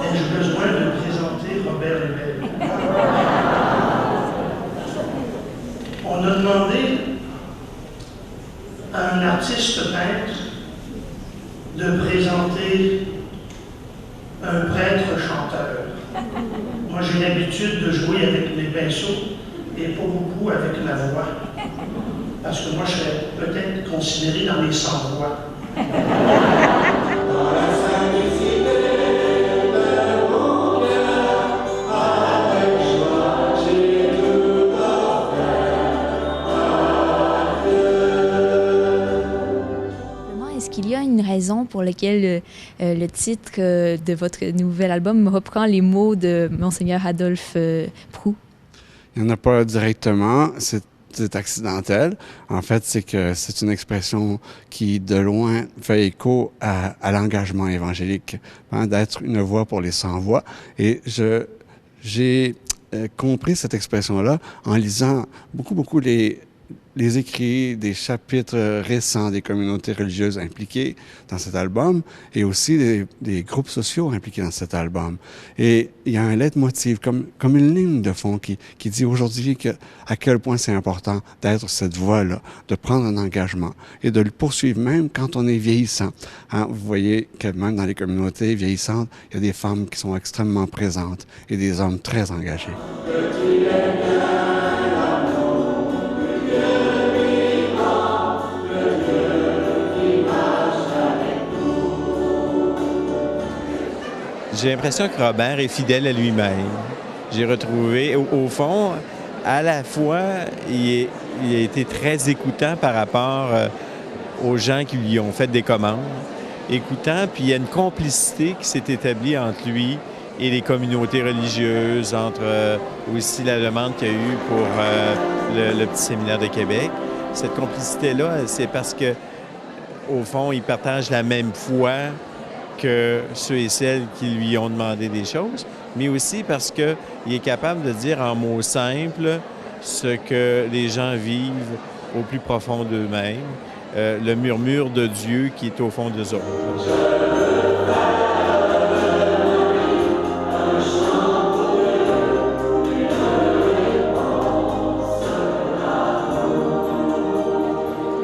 Ai-je besoin de présenter Robert Lebel? On a demandé à un artiste peintre de présenter un prêtre chanteur. Moi, j'ai l'habitude de jouer avec les pinceaux et pas beaucoup avec la voix. Parce que moi, je serais peut-être considéré dans les sans-voix. Est-ce qu'il y a une raison pour laquelle le titre de votre nouvel album reprend les mots de Monseigneur Adolphe Proulx? Il n'y en a pas directement, c'est accidentel. En fait, c'est que c'est une expression qui, de loin, fait écho à l'engagement évangélique, hein, d'être une voix pour les sans-voix. Et j'ai compris cette expression-là en lisant beaucoup les écrits des chapitres récents des communautés religieuses impliquées dans cet album et aussi des groupes sociaux impliqués dans cet album. Et il y a un leitmotiv, comme une ligne de fond qui dit aujourd'hui à quel point c'est important d'être cette voix-là, de prendre un engagement et de le poursuivre même quand on est vieillissant. Hein, vous voyez que même dans les communautés vieillissantes, il y a des femmes qui sont extrêmement présentes et des hommes très engagés. J'ai l'impression que Robert est fidèle à lui-même. J'ai retrouvé, au fond, à la fois, il a été très écoutant par rapport aux gens qui lui ont fait des commandes. Écoutant, puis il y a une complicité qui s'est établie entre lui et les communautés religieuses, entre aussi la demande qu'il y a eu pour le petit séminaire de Québec. Cette complicité-là, c'est parce que, au fond, il partage la même foi que ceux et celles qui lui ont demandé des choses, mais aussi parce qu'il est capable de dire en mots simples ce que les gens vivent au plus profond d'eux-mêmes, le murmure de Dieu qui est au fond d'eux autres.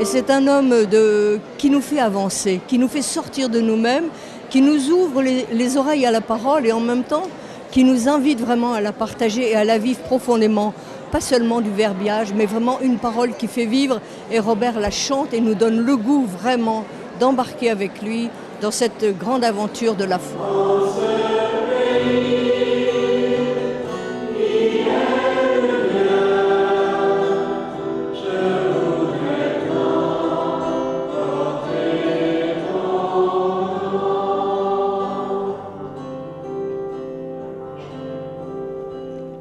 Et c'est un homme qui nous fait avancer, qui nous fait sortir de nous-mêmes, qui nous ouvre les oreilles à la parole et en même temps qui nous invite vraiment à la partager et à la vivre profondément. Pas seulement du verbiage, mais vraiment une parole qui fait vivre. Et Robert la chante et nous donne le goût vraiment d'embarquer avec lui dans cette grande aventure de la foi.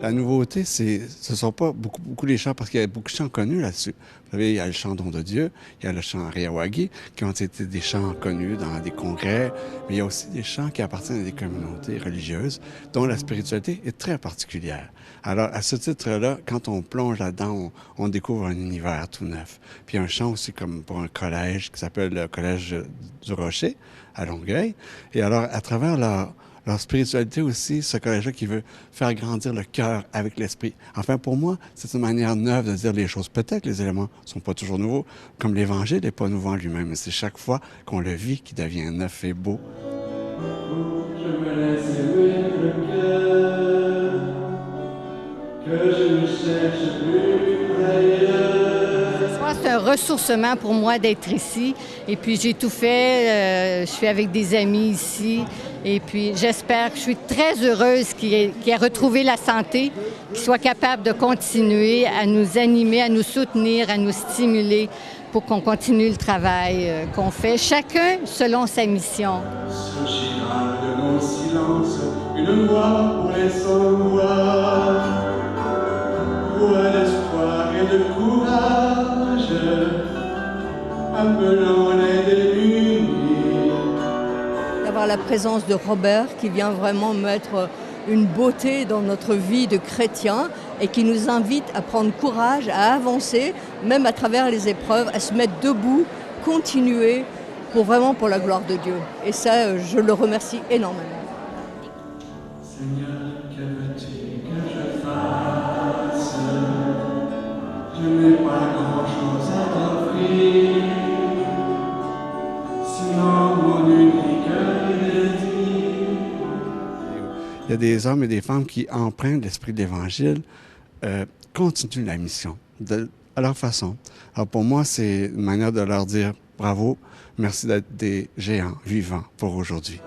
La nouveauté, ce ne sont pas beaucoup les chants, parce qu'il y a beaucoup de chants connus là-dessus. Vous savez, il y a le chant Don de Dieu, il y a le chant Ariawagi, qui ont été des chants connus dans des congrès, mais il y a aussi des chants qui appartiennent à des communautés religieuses, dont la spiritualité est très particulière. Alors, à ce titre-là, quand on plonge là-dedans, on découvre un univers tout neuf. Puis il y a un chant aussi comme pour un collège qui s'appelle le Collège du Rocher, à Longueuil. Et alors, à travers leur spiritualité aussi, ce collège-là qui veut faire grandir le cœur avec l'esprit. Enfin, pour moi, c'est une manière neuve de dire les choses. Peut-être que les éléments ne sont pas toujours nouveaux, comme l'Évangile n'est pas nouveau en lui-même, mais c'est chaque fois qu'on le vit qu'il devient neuf et beau. Je me laisse aimer le cœur, que je ne cherche plus ailleurs. C'est un ressourcement pour moi d'être ici. Et puis, j'ai tout fait. Je suis avec des amis ici. Et puis, j'espère que je suis très heureuse qu'il ait retrouvé la santé, qu'il soit capable de continuer à nous animer, à nous soutenir, à nous stimuler pour qu'on continue le travail qu'on fait, chacun selon sa mission. Surgira de nos silences une voix pour les sans-voix, voix d'espoir et de courage, appelant les démunis. D'avoir la présence de Robert qui vient vraiment mettre une beauté dans notre vie de chrétien et qui nous invite à prendre courage, à avancer, même à travers les épreuves, à se mettre debout, continuer pour la gloire de Dieu. Et ça, je le remercie énormément. Seigneur, que veux-tu que je fasse? Je n'ai pas grand-chose à t'offrir, sinon mon unique désir. Il y a des hommes et des femmes qui empruntent l'esprit de l'Évangile, continuent la mission à leur façon. Alors pour moi, c'est une manière de leur dire bravo, merci d'être des géants vivants pour aujourd'hui.